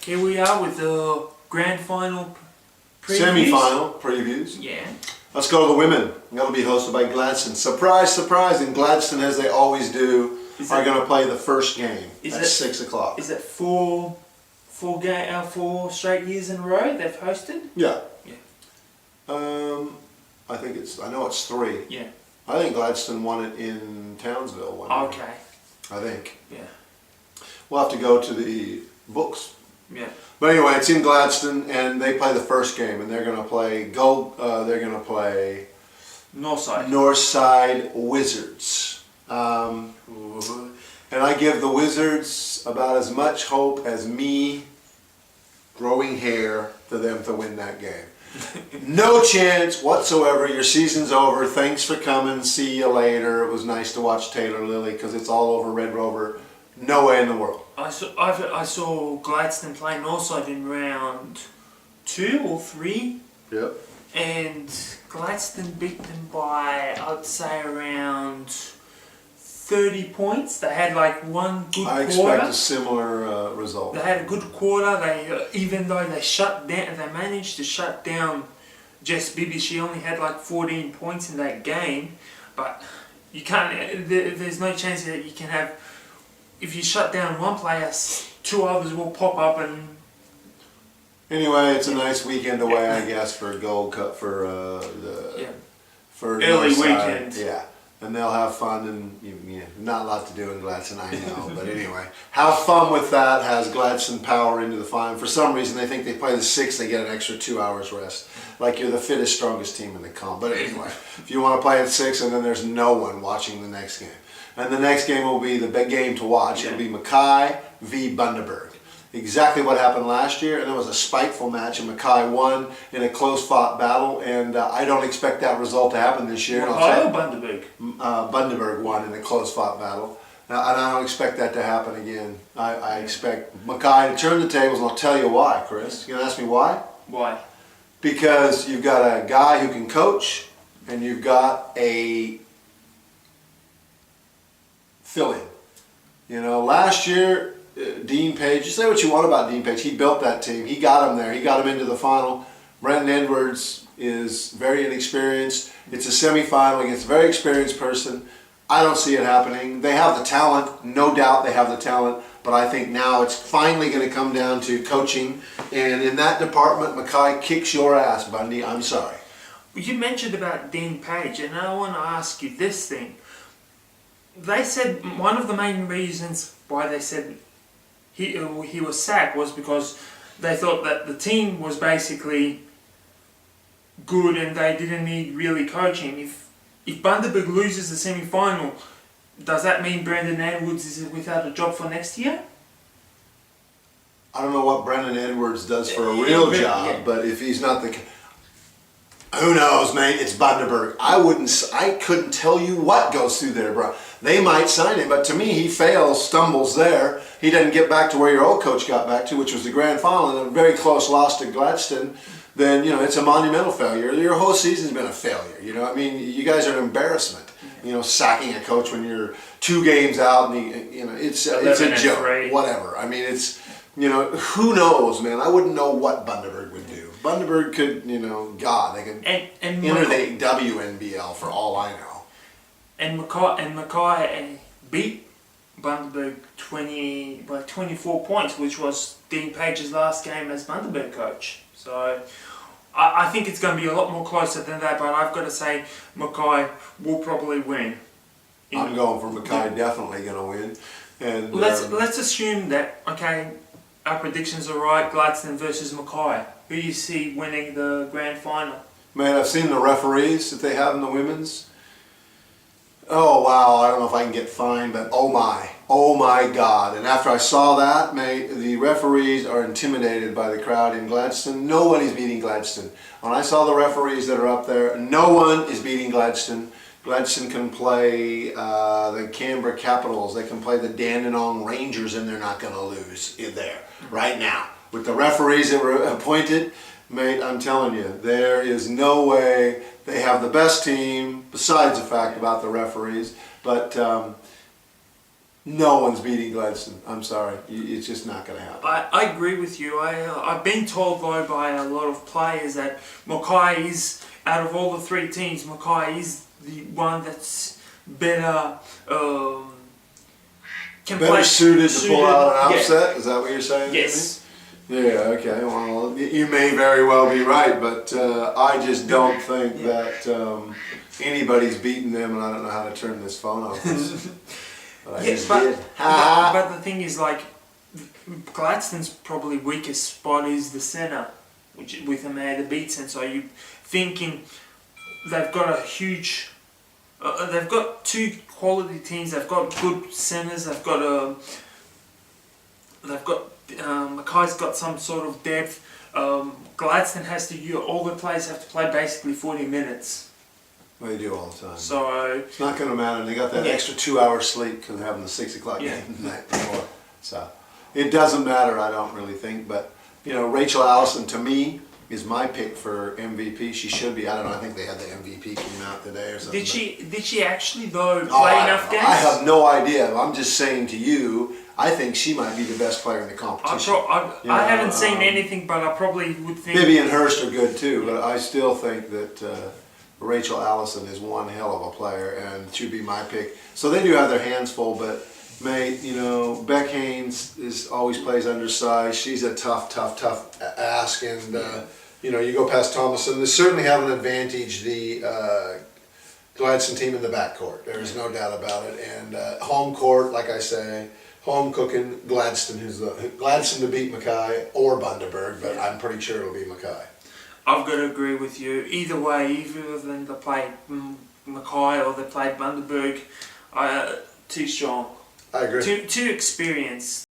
Here we are with the grand final previews. Semi-final previews. Yeah. Let's go to the women. That'll be hosted by Gladstone. Surprise, surprise! And Gladstone, as they always do, are going to play the first game at 6 o'clock. Is it four straight years in a row they've hosted? Yeah. Yeah. I know it's 3. Yeah. I think Gladstone won it in Townsville one year. Okay. I think. Yeah. We'll have to go to the books. Yeah. But anyway, it's in Gladstone, and they play the first game, and they're going to play they're going to play Northside. Northside Wizards. And I give the Wizards about as much hope as me growing hair for them to win that game. No chance whatsoever. Your season's over. Thanks for coming. See you later. It was nice to watch Taylor Lilly because it's all over Red Rover. No way in the world. I saw Gladstone play Northside in round 2 or 3. Yep. And Gladstone beat them by, I'd say, around 30 points. They had like one good quarter. I expect a similar result. They had a good quarter. They, even though they managed to shut down Jess Bibby. She only had like 14 points in that game. But you can't. There's no chance that you can have. If you shut down one player, 2 others will pop up and. Anyway, it's a nice weekend away, I guess, for Gold Cup for for early Northside. weekend. Yeah, and they'll have fun, and not a lot to do in Gladstone, I know, but anyway, have fun with that. Has Gladstone power into the final. For some reason, they think they play the 6th, they get an extra 2 hours rest. Like you're the fittest, strongest team in the comp. But anyway, if you want to play at 6, and then there's no one watching the next game, and the next game will be the big game to watch. It'll be Mackay v. Bundaberg. Exactly what happened last year, and it was a spiteful match, and Mackay won in a close-fought battle, and I don't expect that result to happen this year. Mackay or Bundaberg? Bundaberg won in a close-fought battle, and I don't expect that to happen again. I expect Mackay to turn the tables, and I'll tell you why, Chris. You gonna ask me why? Why? Because you've got a guy who can coach, and you've got a fill-in. Last year, Dean Page, you say what you want about Dean Page, he built that team, he got him there, he got him into the final. Brendan Edwards is very inexperienced. It's a semi-final against a very experienced person. I don't see it happening. They have the talent, no doubt they have the talent, but I think now it's finally going to come down to coaching, and in that department, Mackay kicks your ass, Bundy, I'm sorry. You mentioned about Dean Page, and I want to ask you this thing. They said one of the main reasons why they said he was sacked was because they thought that the team was basically good and they didn't need really coaching. If Bundaberg loses the semi-final, does that mean Brendan Edwards is without a job for next year? I don't know what Brendan Edwards does for a real job, but if he's not who knows, mate? It's Bundaberg. I couldn't tell you what goes through there, bro. They might sign him, but to me, he fails, stumbles there. He doesn't get back to where your old coach got back to, which was the grand final, and a very close loss to Gladstone. Then it's a monumental failure. Your whole season's been a failure. You guys are an embarrassment. Sacking a coach when you're 2 games out, and it's a joke. 3. Whatever. I mean, it's who knows, man? I wouldn't know what Bundaberg would do. Bundaberg could, they could enter the WNBL for all I know. And Mackay beat Bundaberg 24 points, which was Dean Page's last game as Bundaberg coach. So I think it's going to be a lot more closer than that, but I've got to say Mackay will probably win. I'm going for Mackay, definitely going to win. And let's assume that, okay, our predictions are right, Gladstone versus Mackay. Who do you see winning the grand final? Man, I've seen the referees that they have in the women's. Oh wow, I don't know if I can get fined, but oh my God. And after I saw that, mate, the referees are intimidated by the crowd in Gladstone. Nobody's beating Gladstone. When I saw the referees that are up there, no one is beating Gladstone. Gladstone can play the Canberra Capitals, they can play the Dandenong Rangers, and they're not going to lose there right now. With the referees that were appointed, mate, I'm telling you, there is no way. They have the best team, besides the fact about the referees. But No one's beating Gladstone. I'm sorry. It's just not going to happen. I agree with you. I've been told though by a lot of players that Mackay is, out of all the three teams, Mackay is the one that's better. Better suited to pull out an upset? Yeah. Is that what you're saying? Yes. Yeah, okay. Well, you may very well be right, but I just don't think that anybody's beaten them, and I don't know how to turn this phone off. But I just did. But the thing is, like, Gladstone's probably weakest spot is the centre, which with Amanda Beatson. So you're thinking they've got a huge. They've got two quality teams. They've got good centres. They've got Mackay's got some sort of depth. Gladstone has to. All the players have to play basically 40 minutes. Well, they do all the time. So it's not going to matter. They got that extra 2 hours sleep because they're having the 6 o'clock game the night before. So it doesn't matter. I don't really think. But you know, Rachel Allison to me is my pick for MVP. She should be. I don't know. I think they had the MVP came out today or something. Did she actually though play enough games? I have no idea. I'm just saying to you. I think she might be the best player in the competition. I haven't seen anything, but I probably would think. Bibby and Hurst are good too, but I still think that Rachel Allison is one hell of a player and should be my pick. So they do have their hands full, but mate, you know, Beck Haynes always plays undersized. She's a tough ask, and you know, you go past Thomason. They certainly have an advantage. The Gladstone team in the backcourt. There is no doubt about it, and home court, like I say. Home cooking, Gladstone to beat Mackay or Bundaberg, but I'm pretty sure it'll be Mackay. I've got to agree with you. Either way, either than they played Mackay or they played Bundaberg, too strong. I agree. Too experienced.